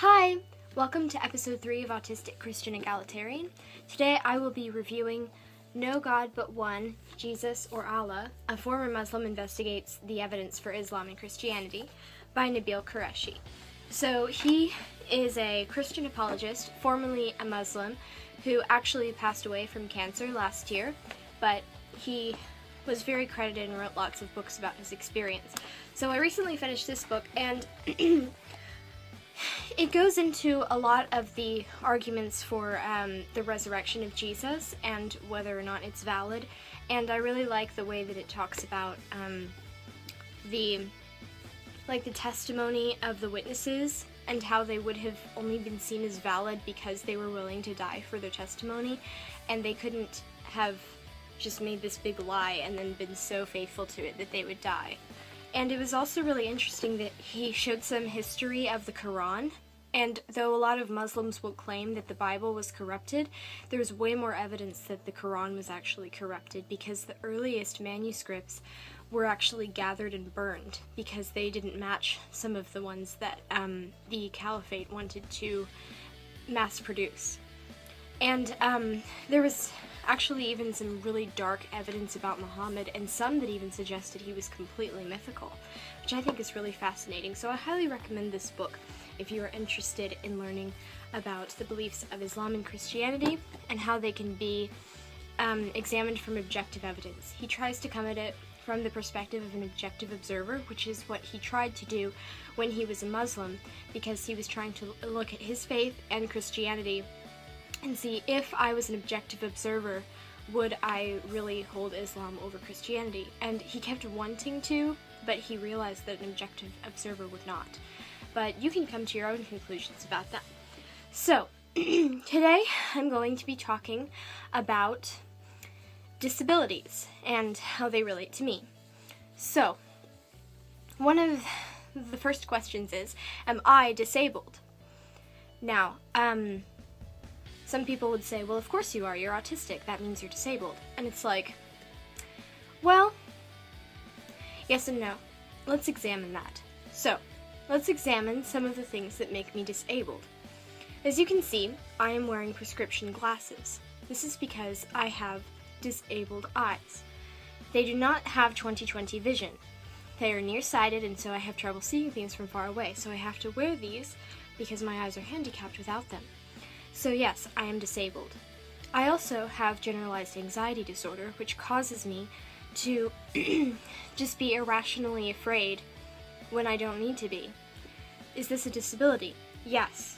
Hi! Welcome to episode 3 of Autistic Christian Egalitarian. Today I will be reviewing No God But One, Jesus or Allah, A Former Muslim Investigates the Evidence for Islam and Christianity by Nabeel Qureshi. So he is a Christian apologist, formerly a Muslim, who actually passed away from cancer last year, but he was very credited and wrote lots of books about his experience. So I recently finished this book, and it goes into a lot of the arguments for the resurrection of Jesus and whether or not it's valid, and I really like the way that it talks about the testimony of the witnesses and how they would have only been seen as valid because they were willing to die for their testimony, and they couldn't have just made this big lie and then been so faithful to it that they would die. And it was also really interesting that he showed some history of the Quran, and though a lot of Muslims will claim that the Bible was corrupted, there's way more evidence that the Quran was actually corrupted because the earliest manuscripts were actually gathered and burned because they didn't match some of the ones that the Caliphate wanted to mass produce. And there was actually even some really dark evidence about Muhammad, and some that even suggested he was completely mythical, which I think is really fascinating. So I highly recommend this book if you are interested in learning about the beliefs of Islam and Christianity and how they can be examined from objective evidence. He tries to come at it from the perspective of an objective observer, which is what he tried to do when he was a Muslim, because he was trying to look at his faith and Christianity and see, if I was an objective observer, would I really hold Islam over Christianity? And he kept wanting to, but he realized that an objective observer would not. But you can come to your own conclusions about that. So, today I'm going to be talking about disabilities and how they relate to me. So, one of the first questions is, am I disabled? Now, some people would say, well, of course you are, you're autistic, that means you're disabled. And it's like, well, yes and no. Let's examine that. So, let's examine some of the things that make me disabled. As you can see, I am wearing prescription glasses. This is because I have disabled eyes. They do not have 20/20 vision. They are nearsighted, and so I have trouble seeing things from far away, so I have to wear these because my eyes are handicapped without them. So yes, I am disabled. I also have generalized anxiety disorder, which causes me to just be irrationally afraid when I don't need to be. Is this a disability? Yes.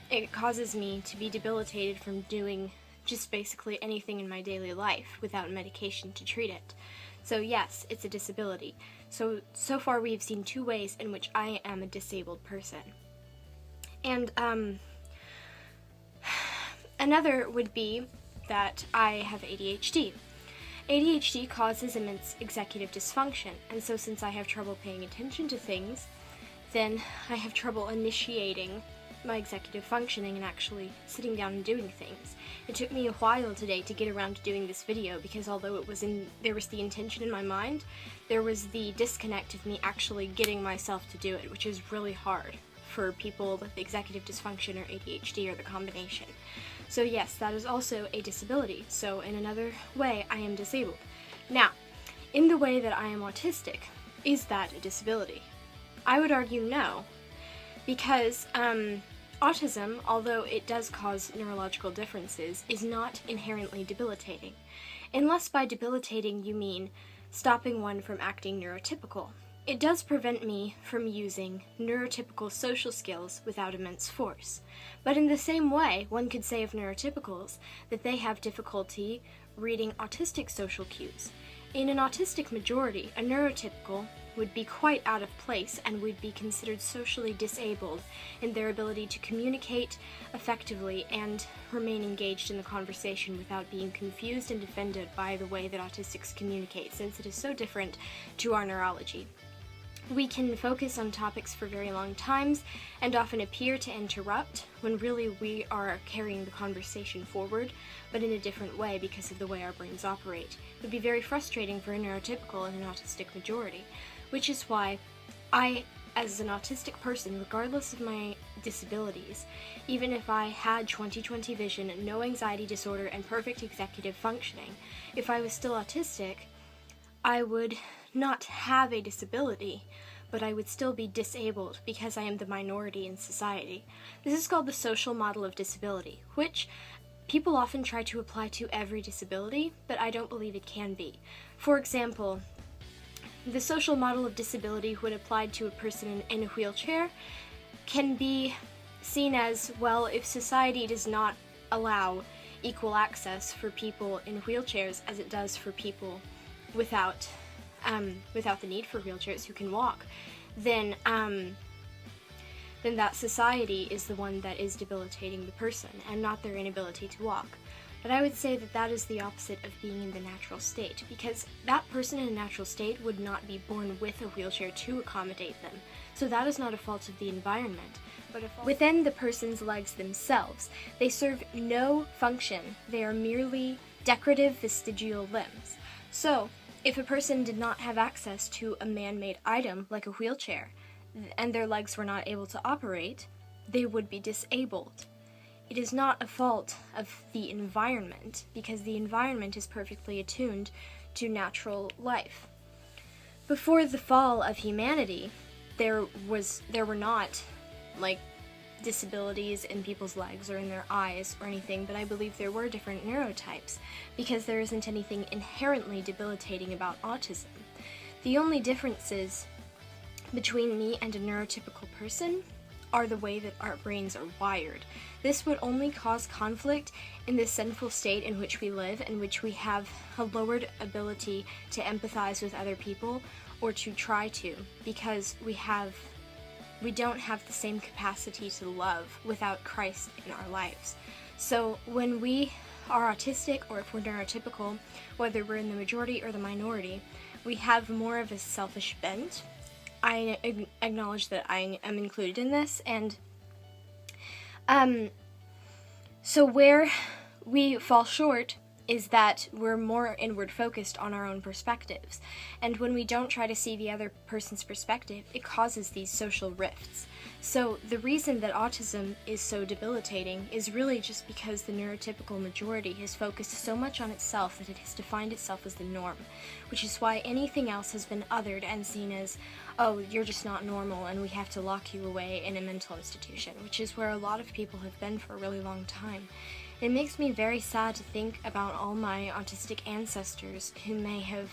It causes me to be debilitated from doing just basically anything in my daily life without medication to treat it. So yes, it's a disability. So far we've seen two ways in which I am a disabled person. And another would be that I have ADHD. ADHD causes immense executive dysfunction, and so since I have trouble paying attention to things, then I have trouble initiating my executive functioning and actually sitting down and doing things. It took me a while today to get around to doing this video because although there was the intention in my mind, there was the disconnect of me actually getting myself to do it, which is really hard for people with executive dysfunction or ADHD or the combination. So yes, that is also a disability. So in another way, I am disabled. Now, in the way that I am autistic, is that a disability? I would argue no, because autism, although it does cause neurological differences, is not inherently debilitating, unless by debilitating you mean stopping one from acting neurotypical. It does prevent me from using neurotypical social skills without immense force. But in the same way, one could say of neurotypicals that they have difficulty reading autistic social cues. In an autistic majority, a neurotypical would be quite out of place and would be considered socially disabled in their ability to communicate effectively and remain engaged in the conversation without being confused and offended by the way that autistics communicate, since it is so different to our neurology. We can focus on topics for very long times and often appear to interrupt when really we are carrying the conversation forward, but in a different way because of the way our brains operate. It would be very frustrating for a neurotypical and an autistic majority, which is why I as an autistic person, regardless of my disabilities, even if I had 20/20 vision, no anxiety disorder, and perfect executive functioning, if I was still autistic, I would not have a disability, but I would still be disabled because I am the minority in society. This is called the social model of disability, which people often try to apply to every disability, but I don't believe it can be. For example, the social model of disability when applied to a person in a wheelchair can be seen as, well, if society does not allow equal access for people in wheelchairs as it does for people without the need for wheelchairs who can walk, then that society is the one that is debilitating the person and not their inability to walk. But I would say that that is the opposite of being in the natural state, because that person in a natural state would not be born with a wheelchair to accommodate them. So that is not a fault of the environment, but a fault within the person's legs themselves. They serve no function. They are merely decorative vestigial limbs. So if a person did not have access to a man-made item like a wheelchair, and their legs were not able to operate, they would be disabled. It is not a fault of the environment, because the environment is perfectly attuned to natural life. Before the fall of humanity, there were not, like, disabilities in people's legs or in their eyes or anything, but I believe there were different neurotypes, because there isn't anything inherently debilitating about autism. The only differences between me and a neurotypical person are the way that our brains are wired. This would only cause conflict in the sinful state in which we live, in which we have a lowered ability to empathize with other people, or to try to, because we don't have the same capacity to love without Christ in our lives. So when we are autistic, or if we're neurotypical, whether we're in the majority or the minority, we have more of a selfish bent. I acknowledge that I am included in this, and so where we fall short is that we're more inward focused on our own perspectives, and when we don't try to see the other person's perspective, it causes these social rifts. So the reason that autism is so debilitating is really just because the neurotypical majority has focused so much on itself that it has defined itself as the norm, which is why anything else has been othered and seen as, oh, you're just not normal and we have to lock you away in a mental institution, which is where a lot of people have been for a really long time. It makes me very sad to think about all my autistic ancestors who may have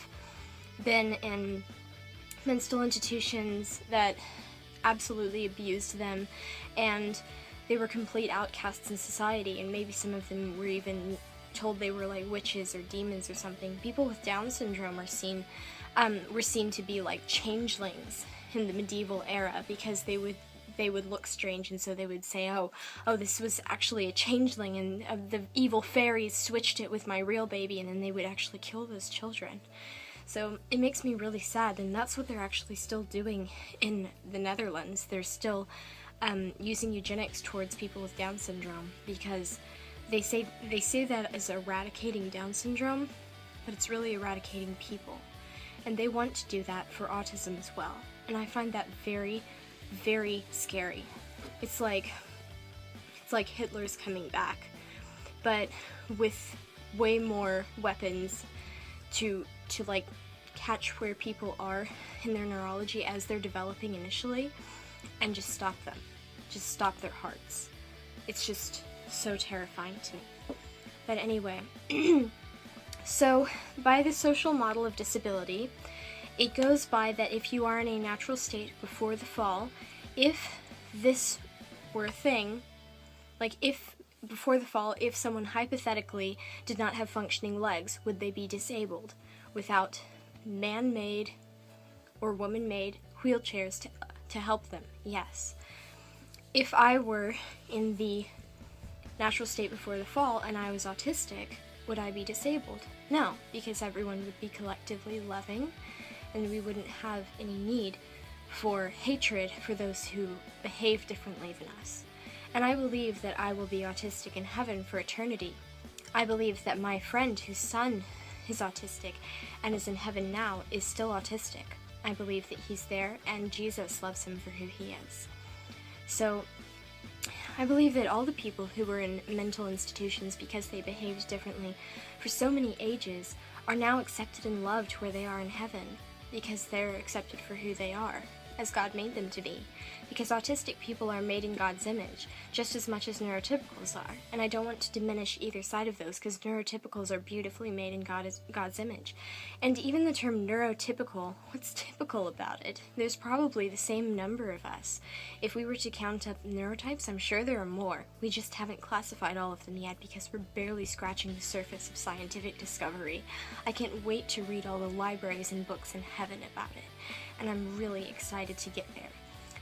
been in mental institutions that absolutely abused them, and they were complete outcasts in society, and maybe some of them were even told they were like witches or demons or something. People with Down syndrome were seen to be like changelings in the medieval era, because they would look strange, and so they would say, oh, this was actually a changeling, and the evil fairies switched it with my real baby, and then they would actually kill those children. So it makes me really sad, and that's what they're actually still doing in the Netherlands. They're still using eugenics towards people with Down syndrome, because they say that as eradicating Down syndrome, but it's really eradicating people. And they want to do that for autism as well. And I find that very, very scary. It's like Hitler's coming back, but with way more weapons to like catch where people are in their neurology as they're developing initially, and just stop them. Just stop their hearts. It's just so terrifying to me. But anyway, so by the social model of disability, it goes by that if you are in a natural state before the fall, if this were a thing, like if before the fall, if someone hypothetically did not have functioning legs, would they be disabled without man-made or woman-made wheelchairs to help them? Yes. If I were in the natural state before the fall and I was autistic, would I be disabled? No, because everyone would be collectively loving, and we wouldn't have any need for hatred for those who behave differently than us. And I believe that I will be autistic in heaven for eternity. I believe that my friend whose son is autistic and is in heaven now is still autistic. I believe that he's there, and Jesus loves him for who he is. So I believe that all the people who were in mental institutions because they behaved differently for so many ages are now accepted and loved where they are in heaven, because they're accepted for who they are, as God made them to be. Because autistic people are made in God's image, just as much as neurotypicals are. And I don't want to diminish either side of those, because neurotypicals are beautifully made in God's image. And even the term neurotypical, what's typical about it? There's probably the same number of us. If we were to count up neurotypes, I'm sure there are more. We just haven't classified all of them yet, because we're barely scratching the surface of scientific discovery. I can't wait to read all the libraries and books in heaven about it, and I'm really excited to get there.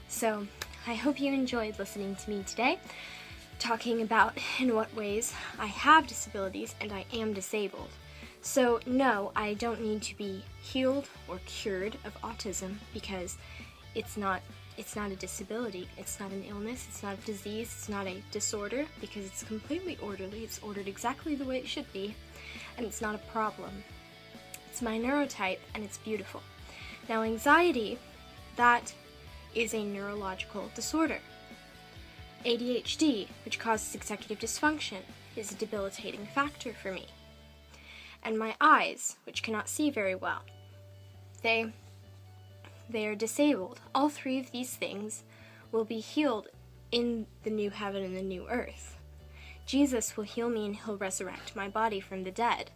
So, I hope you enjoyed listening to me today, talking about in what ways I have disabilities and I am disabled. So, no, I don't need to be healed or cured of autism, because it's not a disability, it's not an illness, it's not a disease, it's not a disorder, because it's completely orderly, it's ordered exactly the way it should be, and it's not a problem. It's my neurotype, and it's beautiful. Now, anxiety, that is a neurological disorder. ADHD, which causes executive dysfunction, is a debilitating factor for me. And my eyes, which cannot see very well, they are disabled. All three of these things will be healed in the new heaven and the new earth. Jesus will heal me and he'll resurrect my body from the dead.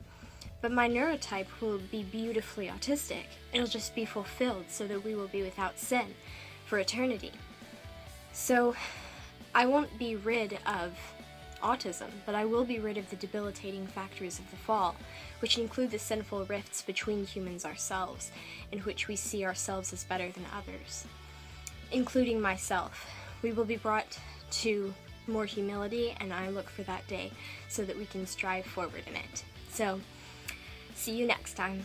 But my neurotype will be beautifully autistic. It'll just be fulfilled so that we will be without sin for eternity. So I won't be rid of autism, but I will be rid of the debilitating factors of the fall, which include the sinful rifts between humans ourselves, in which we see ourselves as better than others, including myself. We will be brought to more humility, and I look for that day so that we can strive forward in it. So, see you next time.